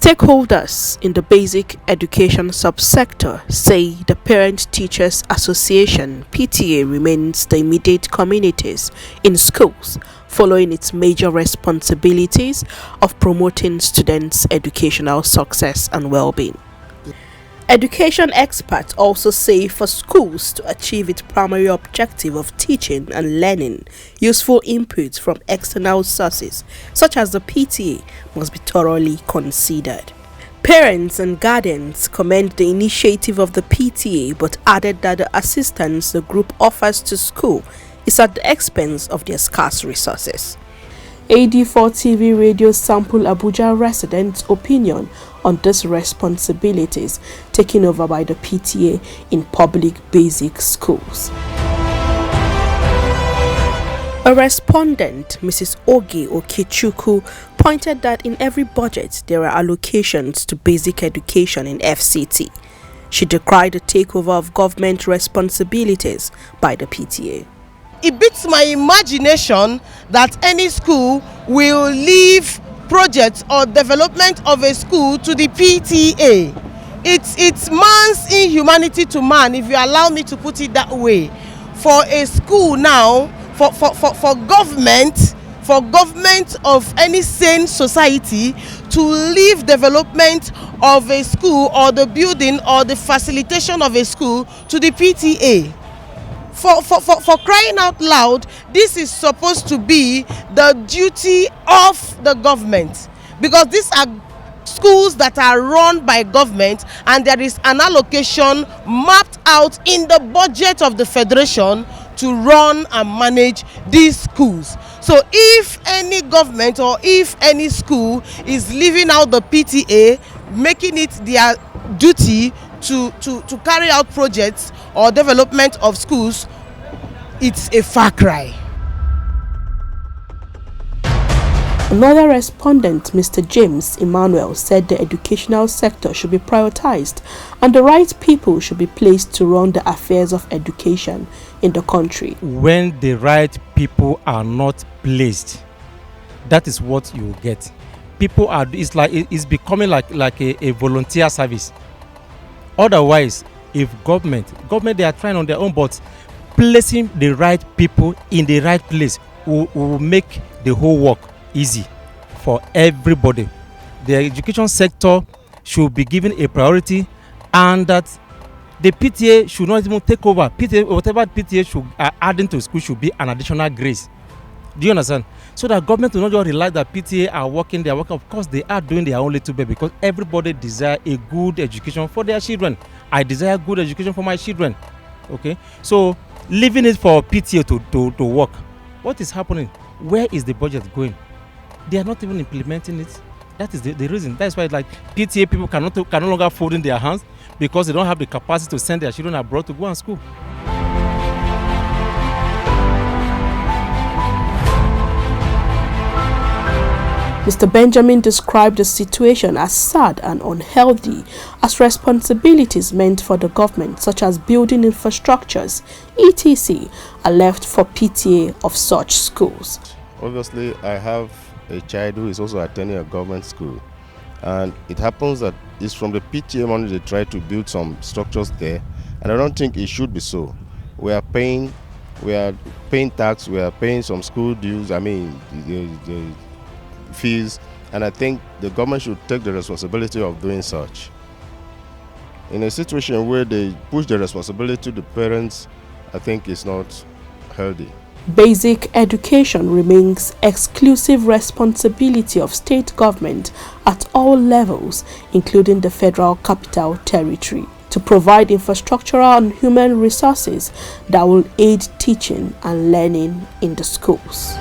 Stakeholders in the basic education subsector say the Parent Teachers Association (PTA) remains the immediate communities in schools, following its major responsibilities of promoting students' educational success and well-being. Education experts also say for schools to achieve its primary objective of teaching and learning, useful inputs from external sources such as the PTA must be thoroughly considered. Parents and guardians commend the initiative of the PTA but added that the assistance the group offers to school is at the expense of their scarce resources. AD4 TV Radio sample Abuja residents' opinion on these responsibilities taken over by the PTA in public basic schools. A respondent, Mrs. Oge Okechukwu, pointed that in every budget there are allocations to basic education in FCT. She decried the takeover of government responsibilities by the PTA. It beats my imagination that any school will leave projects or development of a school to the PTA. It's man's inhumanity to man, if you allow me to put it that way. For a school now, for government of any sane society to leave development of a school or the building or the facilitation of a school to the PTA. For crying out loud, this is supposed to be the duty of the government, because these are schools that are run by government and there is an allocation mapped out in the budget of the federation to run and manage these schools. So if any government or if any school is leaving out the PTA, making it their duty to carry out projects or development of schools, it's a far cry. Another respondent, Mr. James Emmanuel, said the educational sector should be prioritized and the right people should be placed to run the affairs of education in the country. When the right people are not placed, that is what you get. People are, it's becoming like a volunteer service. Otherwise, if government they are trying on their own, but placing the right people in the right place will make the whole work easy for everybody. The education sector should be given a priority, and that the PTA should not even take over. PTA, whatever PTA should adding to school should be an additional grace. Do you understand? So that government will not just realize that PTA are working their work. Of course, they are doing their own little bit, because everybody desire a good education for their children. I desire good education for my children. Okay, so leaving it for PTA to work. What is happening? Where is the budget going? They are not even implementing it. That is the reason. That's why like PTA people can no longer fold in their hands, because they don't have the capacity to send their children abroad to go and school. Mr. Benjamin described the situation as sad and unhealthy, as responsibilities meant for the government, such as building infrastructures, etc., are left for PTA of such schools. Obviously, I have a child who is also attending a government school, and it happens that it's from the PTA money they try to build some structures there, and I don't think it should be so. We are paying tax, we are paying some school dues, the fees, and I think the government should take the responsibility of doing such. In a situation where they push the responsibility to the parents, I think it's not healthy. Basic education remains exclusive responsibility of state government at all levels, including the Federal Capital Territory, to provide infrastructural and human resources that will aid teaching and learning in the schools.